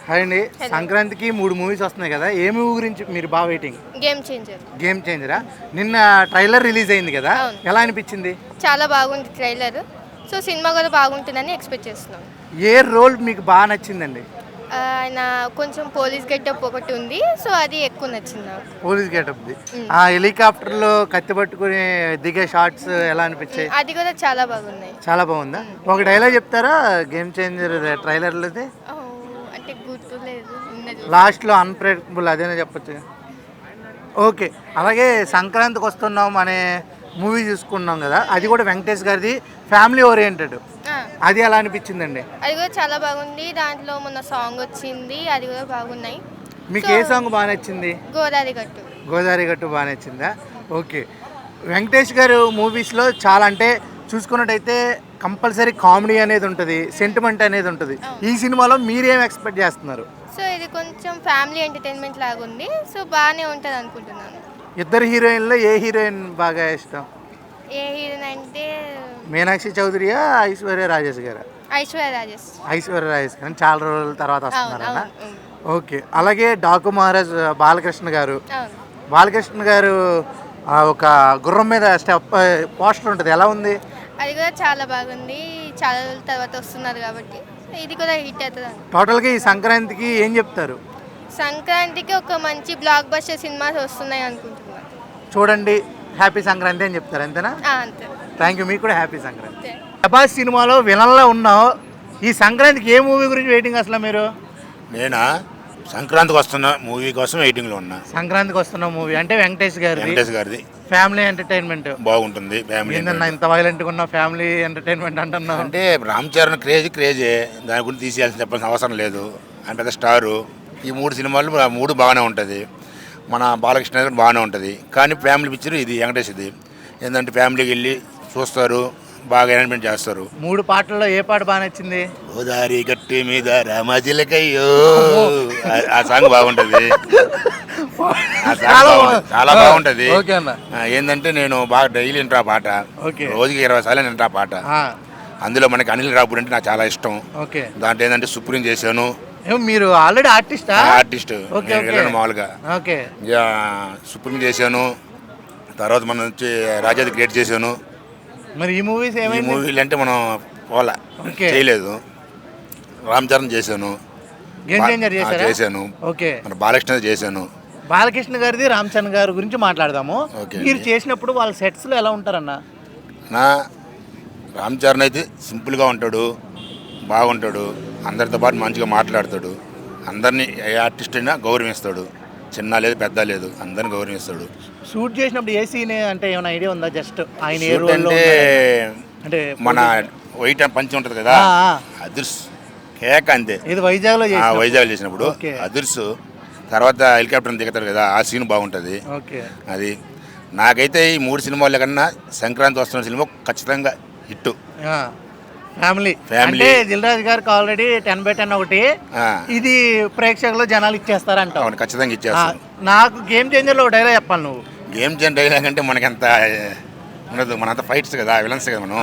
Hi అండి. సంక్రాంతికి 3 movies వస్తున్నాయి కదా, ఏ మూవీ గురించి మీరు బాగా వెయిటింగ్? గేమ్ చేంజరా. నిన్న ట్రైలర్ రిలీజ్ అయింది కదా, ఎలా అనిపించింది? చాలా బాగుంది ట్రైలర్. సో సినిమా కూడా బాగుంటుందని ఎక్స్పెక్ట్ చేస్తున్నాం. ఏ రోల్ మీకు బాగా నచ్చిందండి? ఆయన కొంచెం పోలీస్ గెటప్ ఒకటి ఉంది, సో అది ఎక్కువ నచ్చింది నాకు. పోలీస్ గెటప్ది. ఆ హెలికాప్టర్లో కత్తి పట్టుకుని దిగే షార్ట్స్ ఎలా అనిపించాయి? అది కూడా చాలా బాగున్నాయి. చాలా బాగుందా? ఒక డైలాగ్ చెప్తారా గేమ్ చేంజర్ ట్రైలర్లోది? అంటే గుర్తులేదు. లాస్ట్లో అన్ప్రెడిక్టబుల్ అదేనా చెప్పచ్చు. ఓకే. అలాగే సంక్రాంతికి వస్తున్నాం అనే మూవీ చూసుకున్నాం కదా, అది కూడా వెంకటేష్ గారిది, ఫ్యామిలీ ఓరియంటెడ్. అది ఎలా అనిపించిందండి? అది కూడా చాలా బాగుంది. దాంట్లో మొన్న సాంగ్ వచ్చింది, అది కూడా బాగున్నాయి. మీకు ఏ సాంగ్ బాగా నచ్చింది? గోదావరి గట్టు. గోదావరి గట్టు బాగా నచ్చిందా? ఓకే. వెంకటేష్ గారు మూవీస్లో చాలా అంటే చూసుకున్నట్టయితే కంపల్సరీ కామెడీ అనేది ఉంటుంది, సెంటిమెంట్ అనేది ఉంటుంది. ఈ సినిమాలో మీరేం ఎక్స్పెక్ట్ చేస్తున్నారు? సో ఇది కొంచెం ఫ్యామిలీ ఎంటర్టైన్మెంట్ లాగా ఉంది, సో బాగానే ఉంటుంది అనుకుంటున్నాను. ఇద్దరు హీరోయిన్లో ఏ హీరోయిన్ బాగా ఇష్టం? ఏ హీరోయిన్ అంటే మీనాక్షి చౌదరియా, ఐశ్వర్య రాజేష్ గారా? ఐశ్వర్య రాజేష్. ఐశ్వర్య రాజేష్ గారు చాలా రోజుల తర్వాత వస్తున్నారన్న. ఓకే. అలాగే డాకు మహారాజ్ బాలకృష్ణ గారు. బాలకృష్ణ గారు ఒక గుర్రం మీద స్టెప్ పోస్టర్ ఉంటుంది, ఎలా ఉంది? అది కూడా చాలా బాగుంది. చాలా రోజుల తర్వాత వస్తున్నారు కాబట్టి ఇది కూడా హిట్ అవుతుంది. టోటల్గా ఈ సంక్రాంతికి ఏం చెప్తారు? సంక్రాంతికి ఒక మంచి బ్లాక్ బస్టర్ సినిమాస్ వస్తున్నాయి అనుకుంటున్నాను. చూడండి, హ్యాపీ సంక్రాంతి అని చెప్తారు, అంతేనా? అంతే. Thank you. మీకు కూడా హ్యాపీ సంక్రాంతి. ప్రభాస్ సినిమాలో విలన్లో ఉన్నావు, ఈ సంక్రాంతికి ఏ మూవీ గురించి వెయిటింగ్ అసలు మీరు? నేనా సంక్రాంతికి వస్తున్న మూవీ కోసం వెయిటింగ్లో ఉన్నా. సంక్రాంతికి వస్తున్న మూవీ అంటే వెంకటేష్ గారిది, ఫ్యామిలీ ఎంటర్టైన్మెంట్ బాగుంటుంది. ఫ్యామిలీ ఏంటన్నా ఇంత వైలెంట్గా ఉన్న ఫ్యామిలీ ఎంటర్టైన్మెంట్ అంటున్నావు? అంటే రామ్ చరణ్ క్రేజే, దాని గురించి తీసేయాల్సిన చెప్పాల్సిన అవసరం లేదు. ఆయన పెద్ద స్టారు. ఈ 3 సినిమాలు 3 బాగానే ఉంటుంది. మన బాలకృష్ణ గారు బాగానే ఉంటుంది. కానీ ఫ్యామిలీ పిక్చర్ ఇది వెంకటేష్. ఇది ఏంటంటే ఫ్యామిలీకి వెళ్ళి చూస్తారు, బాగా ఎంటర్టైన్మెంట్ చేస్తారు. 3 పాటల్లో ఏ పాట బాగా నచ్చింది? గోదావరి గట్టి మీద రామజిలకయ్యో, ఆ సాంగ్ బాగుంటుంది. చాలా బాగుంటది. ఏంటంటే నేను బాగా డైలీ వింటా పాట, రోజుకి 20 సార్లు వింటా పాట. అందులో మనకి అనిల్ రాపూర్ అంటే నాకు చాలా ఇష్టం. దాంట్లో ఏంటంటే సుప్రీం చేశాను. మీరు ఆల్రెడీ ఆర్టిస్ట్ మామూలుగా సుప్రీం చేశాను. తర్వాత మనం వచ్చి రాజాది క్రియేట్ చేశాను. మరి ఈ మూవీలు అంటే మనం పోలా చేయలేదు. రామ్ చరణ్ చేశాను, చేశాను. మన బాలకృష్ణ చేశాను. బాలకృష్ణ గారిది, రామ్ చరణ్ గారి గురించి మాట్లాడదాము. మీరు చేసినప్పుడు వాళ్ళ సెట్స్లో ఎలా ఉంటారన్న? రామ్ చరణ్ అయితే సింపుల్గా ఉంటాడు, బాగుంటాడు, అందరితో పాటు మంచిగా మాట్లాడతాడు, అందరినీ ఏ ఆర్టిస్ట్ అయినా గౌరవిస్తాడు. చిన్న లేదు పెద్ద లేదు, అందరిని గౌరవిస్తాడు. షూట్ చేసినప్పుడు ఏ సీన్ అంటే ఏమైనా ఐడియా ఉందా? జస్ట్ ఆయన అంటే మన వైట్ పంచి ఉంటుంది కదా, అదుర్స్ కేక అంతే. ఇది వైజాగ్లో చేసినప్పుడు అదుర్స్. తర్వాత హెలికాప్టర్ దిగుతారు కదా, ఆ సీన్ బాగుంటుంది. అది నాకైతే ఈ 3 సినిమాల కన్నా సంక్రాంతి వస్తున్న సినిమా ఖచ్చితంగా హిట్. ఫ్యామిలీ దిల్ రాజు గారికి ఆల్రెడీ 10/10 ఒకటి, ఇది ప్రేక్షకులు జనాలు ఇచ్చేస్తారంట. ఖచ్చితంగా ఇచ్చేస్తారు. నాకు గేమ్ చేంజర్లో ఒక డైలాగ్ చెప్పాలి నువ్వు. గేమ్ చేంజర్ డైలాగ్ అంటే మనకంత ఉండదు, మనంతా ఫైట్స్ కదా, విలన్స్ కదా. మనం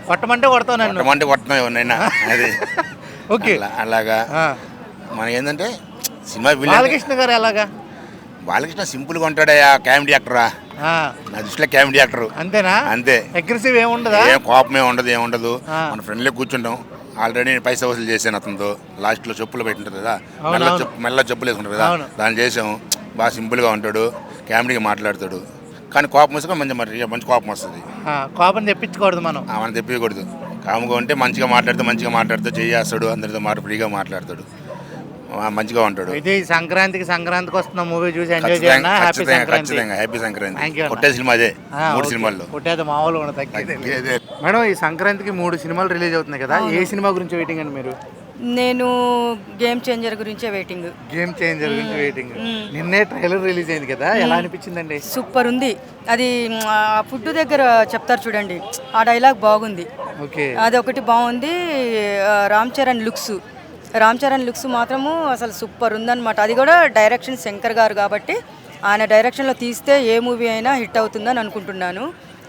కొట్టమంటే కొడతాం ఎవరినైనా. అది ఓకే. అలాగా మన ఏంటంటే సినిమా బాలకృష్ణ గారు ఎలాగా? బాలకృష్ణ సింపుల్గా ఉంటాడయ్యా, కామెడీ యాక్టరా. నా దృష్టిలో కామెడీ యాక్టర్. అంతేనా? అంతే. అగ్రెసివ్ ఏముండదు, కోపం ఏముండదు. మన ఫ్రెండ్లే కూర్చుంటాం. ఆల్రెడీ నేను పైసా వసూలు చేశాను అతనితో. లాస్ట్లో చెప్పులు పెట్టింటారు కదా, మెల్ల చెప్పులు వేసుకుంటారు కదా, దాన్ని చేసాము. బాగా సింపుల్గా ఉంటాడు, కామెడీగా మాట్లాడతాడు. కానీ కోపం వస్తే మంచి కోపం వస్తుంది. కోపం తెప్పించకూడదు, మనం తెప్పించకూడదు. కాముగా ఉంటే మంచిగా మాట్లాడుతూ చేస్తాడు, అందరితో ఫ్రీగా మాట్లాడతాడు, మంచిగా ఉంటాడు. అయితే సంక్రాంతికి వస్తున్న మూవీ చూసి ఎంజాయ్ చేయండి. హ్యాపీ సంక్రాంతి. కొట్టే సినిమా అదే. 3 సినిమాల్లో కొట్టేది మామూలుగా. మేడం, ఈ సంక్రాంతికి 3 సినిమాలు రిలీజ్ అవుతున్నాయి కదా, ఏ సినిమా గురించి వెయిటింగ్ అండి మీరు? నేను గేమ్ చేంజర్ గురించే వెయిటింగ్. గేమ్ చేంజర్ గురించి వెయిటింగ్. నిన్నే ట్రైలర్ రిలీజ్ అయింది కదా, ఎలా అనిపించిందండి? సూపర్ ఉంది. అది ఫుడ్ దగ్గర చెప్తారు చూడండి, ఆ డైలాగ్ బాగుంది. అది ఒకటి బాగుంది. రామ్ చరణ్ లుక్స్ మాత్రము అసలు సూపర్ ఉందన్నమాట. అది కూడా డైరెక్షన్ శంకర్ గారు కాబట్టి ఆయన డైరెక్షన్లో తీస్తే ఏ మూవీ అయినా హిట్ అవుతుందని అనుకుంటున్నాను.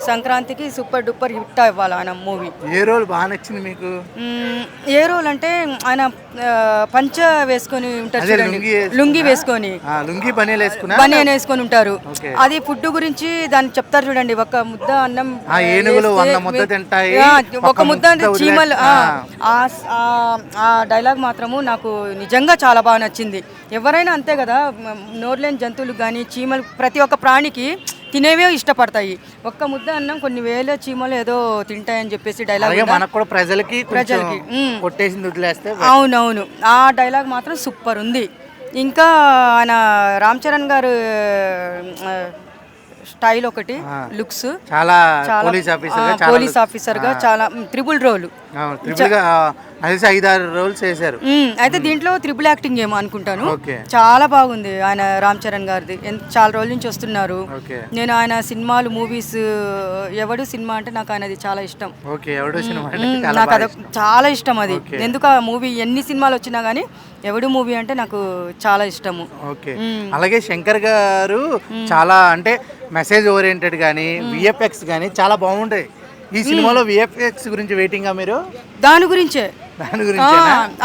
సంక్రాంతికి సూపర్ డూపర్ హిట్ అవ్వాలి ఆయన మూవీ. ఏ రోల్ బాగా నచ్చింది మీకు? ఏ రోల్ అంటే ఆయన పంచ వేసుకొని ఉంటారు అదే చూడండి, లుంగీ లుంగి వేసుకొని లుంగి బనీలు వేసుకున్నా బనియన్ వేసుకొని ఉంటారు. ఓకే. అది ఫుడ్ గురించి దాన్ని చెప్తారు చూడండి, ఒక ముద్ద అన్నం ఆ ఏనుగులు వేస్తే 100 ముద్ద తింటాయి, ఒక ముద్ద అంటే చీమలు. ఆ డైలాగ్ మాత్రము నాకు నిజంగా చాలా బాగా నచ్చింది. ఎవరైనా అంతే కదా, నోరులేని జంతువులు కానీ చీమలు ప్రతి ఒక్క ప్రాణికి తినేవే ఇష్టపడతాయి. ఒక్క ముద్ద అన్నం కొన్ని వేల చీమలు ఏదో తింటాయని చెప్పేసి డైలాగ్ మనకు కూడా ప్రజలకి కొట్టేసింది వదిలేస్తే. అవునవును, ఆ డైలాగ్ మాత్రం సూపర్ ఉంది. ఇంకా ఆయన రామ్ చరణ్ గారు స్టైల్ ఒకటి, లుక్స్ చాలా పోలీస్ ఆఫీసర్ గా చాలా త్రిబుల్ రోల్, 5-6 రోల్స్ చేశారు. అయితే దీంట్లో త్రిబుల్ యాక్టింగ్ ఏమో అనుకుంటాను. చాలా బాగుంది ఆయన రామ్ చరణ్ గారిది. చాలా రోజుల నుంచి వస్తున్నారు. నేను ఆయన సినిమాలు మూవీస్, ఎవడు సినిమా అంటే నాకు ఆయనది చాలా ఇష్టం. నాకు అది చాలా ఇష్టం. అది ఎందుకు ఆ మూవీ ఎన్ని సినిమాలు వచ్చినా గానీ ఎవడు మూవీ అంటే నాకు చాలా ఇష్టము. అలాగే శంకర్ గారు చాలా అంటే మెసేజ్ ఓరియంటెడ్ కానీ విఎఫ్ఎక్స్ కానీ చాలా బాగుంటాయి. ఈ సినిమాలో విఎఫ్ఎక్స్ గురించి వెయిటింగ్ మీరు? దాని గురించే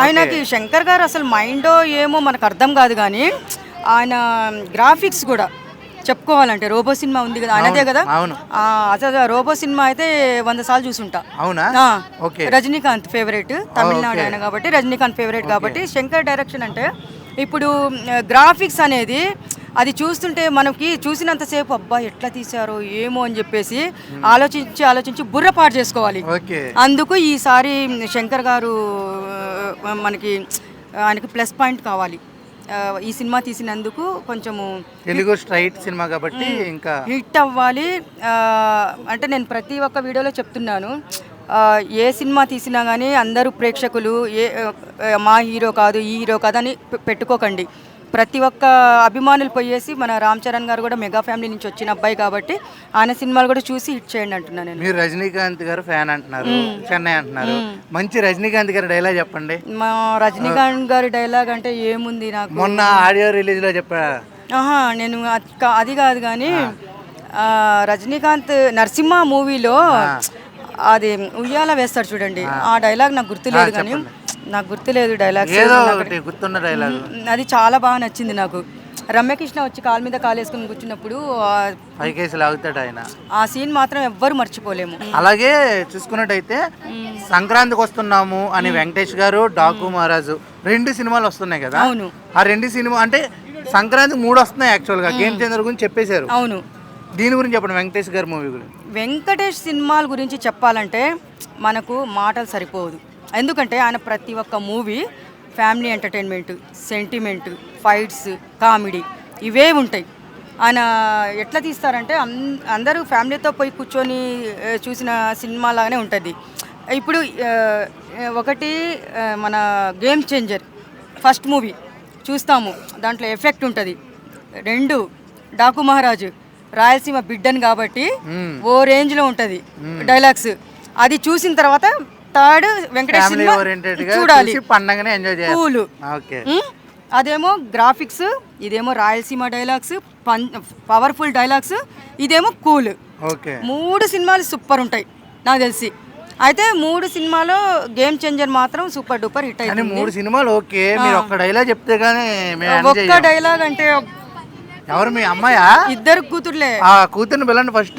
ఆయనకి శంకర్ గారు అసలు మైండో ఏమో మనకు అర్థం కాదు, కానీ ఆయన గ్రాఫిక్స్ కూడా చెప్పుకోవాలంటే రోబో సినిమా ఉంది కదా ఆయనదే కదా. అసలు రోబో సినిమా అయితే 100 సార్లు చూసుంటా. రజనీకాంత్ ఫేవరెట్, తమిళనాడు ఆయన కాబట్టి రజనీకాంత్ ఫేవరెట్ కాబట్టి. శంకర్ డైరెక్షన్ అంటే ఇప్పుడు గ్రాఫిక్స్ అనేది అది చూస్తుంటే మనకి చూసినంతసేపు అబ్బా ఎట్లా తీశారో ఏమో అని చెప్పేసి ఆలోచించి బుర్ర పాటు చేసుకోవాలి. అందుకు ఈసారి శంకర్ గారు ఆయనకి ప్లస్ పాయింట్ కావాలి. ఈ సినిమా తీసినందుకు కొంచెము తెలుగు స్ట్రైట్ సినిమా కాబట్టి ఇంకా హిట్ అవ్వాలి. అంటే నేను ప్రతి ఒక్క వీడియోలో చెప్తున్నాను, ఏ సినిమా తీసినా కానీ అందరూ ప్రేక్షకులు మా హీరో కాదు ఈ హీరో కాదు అని పెట్టుకోకండి. ప్రతి ఒక్క అభిమానులు పోయేసి మన రామ్ చరణ్ గారు కూడా మెగా ఫ్యామిలీ నుంచి వచ్చిన అబ్బాయి కాబట్టి ఆయన సినిమాలు కూడా చూసి హిట్ చేయండి అంటున్నాను నేను. మీరు రజనీకాంత్ గారు ఫ్యాన్ అంటున్నారు, చెన్నై అంటున్నారు, మంచి రజనీకాంత్ గారి డైలాగ్ చెప్పండి. మా రజనీకాంత్ గారి డైలాగ్ అంటే ఏముంది, నాకు మొన్న ఆడియో రిలీజ్ లో చెప్పా. నేను అది కాదు కానీ రజనీకాంత్ నరసింహ మూవీలో అది ఉయ్యాల వేస్తాడు చూడండి, ఆ డైలాగ్ నాకు గుర్తులేదు, కానీ నాకు గుర్తులేదు డైలాగ్, గుర్తున్న డైలాగ్. అది చాలా బాగా నచ్చింది నాకు. రమ్యకృష్ణ వచ్చి కాలు మీద కాలు వేసుకుని కూర్చున్నప్పుడు ఆయన ఆ సీన్ మాత్రం ఎవ్వరు మర్చిపోలేము. అలాగే చూసుకున్నట్టయితే సంక్రాంతికి వస్తున్నాము అని వెంకటేష్ గారు, డాకు మహారాజు 2 సినిమాలు వస్తున్నాయి కదా. అవును, ఆ 2 సినిమా అంటే సంక్రాంతికి 3 వస్తున్నాయి యాక్చువల్ గా. గేమ్ చేంజర్ గురించి చెప్పేశారు. అవును, దీని గురించి చెప్పండి, వెంకటేష్ గారి మూవీ గురించి. వెంకటేష్ సినిమాల గురించి చెప్పాలంటే మనకు మాటలు సరిపోదు. ఎందుకంటే ఆయన ప్రతి ఒక్క movie family entertainment, sentiment, fights, comedy ఇవే ఉంటాయి. ఆయన ఎట్లా తీస్తారంటే అందరూ ఫ్యామిలీతో పోయి కూర్చొని చూసిన సినిమా లాగానే ఉంటుంది. ఇప్పుడు ఒకటి మన గేమ్ చేంజర్ ఫస్ట్ మూవీ చూస్తాము, దాంట్లో ఎఫెక్ట్ ఉంటుంది. 2 డాకు మహారాజు రాయలసీమ బిడ్డను కాబట్టి ఓ రేంజ్లో ఉంటుంది డైలాగ్స్. అది చూసిన తర్వాత 3rd వెంకటేష్ సినిమా చూడాలి, కూల్. అదేమో గ్రాఫిక్స్, ఇదేమో రాయలసీమ డైలాగ్స్, పవర్ఫుల్ డైలాగ్స్, ఇదేమో కూల్. 3 సినిమాలు సూపర్ ఉంటాయి నాకు తెలిసి. అయితే 3 సినిమాలో గేమ్ చేంజర్ మాత్రం సూపర్ డూపర్ హిట్ అయింది. 3 సినిమాలు ఓకే, మీరు ఒక్క డైలాగ్ చెప్తే గానీ. ఒక్క డైలాగ్ అంటే ఎవరు మీ అమ్మాయా? 2 కూతుర్లే. ఆ కూతుర్ని పిల్లండి ఫస్ట్.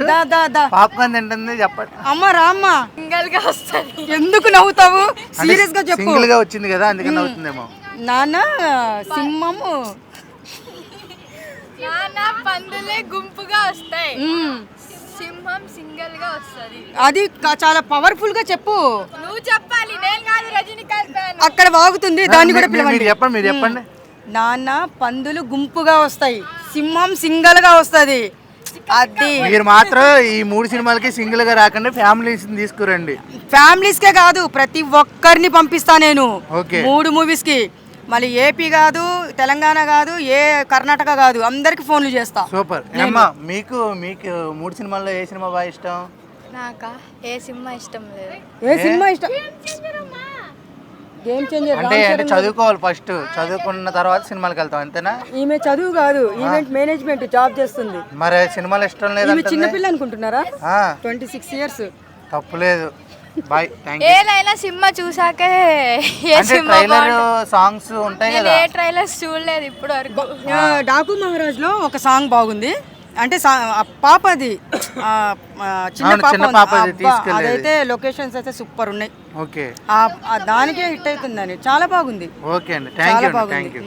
పాప్కార్న్ తింటుంది చెప్పండి. అమ్మ రామ్మ, సింగల్ గా వస్తుంది. ఎందుకు నవ్వుతావు? సీరియస్ గా చెప్పు. సింగిల్ గా వచ్చింది కదా అందుకని నవ్వుతుందేమో. నాన్న సింహము, నాన్న పందులే గుంపుగా వస్తాయి, సింహం సింగిల్ గా వస్తది. అది చాలా పవర్ఫుల్ గా చెప్పు. నువ్వు చెప్పాలి, నేను కాదు. రజనీకాంత్ అక్కడ వాగుతుంది, దాన్ని కూడా పిలవండి. మీరు చెప్పండి. నాన్న పందులు గుంపుగా వస్తాయి, సింహం సింగల్ గా వస్తుంది. అది మీరు మాత్రం ఈ 3 సినిమాలకి సింగిల్ గా రాకండి, ఫ్యామిలీస్ తీసుకురండి. ఫ్యామిలీస్ కే కాదు, ప్రతి ఒక్కరిని పంపిస్తా నేను 3 మూవీస్ కి. మళ్ళీ ఏపీ కాదు, తెలంగాణ కాదు, ఏ కర్ణాటక కాదు, అందరికి ఫోన్లు చేస్తా. సూపర్. అమ్మా మీకు 3 సినిమాల్లో ఏ సినిమా బాగా ఇష్టం? నాకా ఏ సినిమా ఇష్టం లేదు. ఏ సినిమా ఇష్టం? Game changer. అంటే చదువుకోవాలి ఫస్ట్, చదువుకున్న తర్వాత సినిమాలకు వెళ్తాం అంతేనా? ఈమె చదువు కాదు, ఈవెంట్ మేనేజ్మెంట్ జాబ్ చేస్తుంది. మరి సినిమాలు ఇష్టం ఈమె లేదంటే చిన్నపిల్ల అనుకుంటున్నారా? 26 ఇయర్స్. తప్పులేదు. Bye, thank you. ఏదైనా సినిమా చూసాకే ఏ అంటే సినిమా ట్రైలర్ సాంగ్స్ ఉంటాయి నేను కదా. ఏ ట్రైలర్స్ చూడలేదు ఇప్పటి వరకు. డాకు మహారాజ్ లో ఒక సాంగ్ బాగుంది. అంటే పాపది చిన్న అవును, చిన్న పాప పాపది తీసుకెళ్ళేది. అదైతే లొకేషన్స్ అయితే సూపర్ ఉన్నాయి. ఓకే దానికే హిట్ అవుతుందని చాలా బాగుంది. ఓకే అండి, థ్యాంక్ చాలా యూ, బాగుంది. Thank you.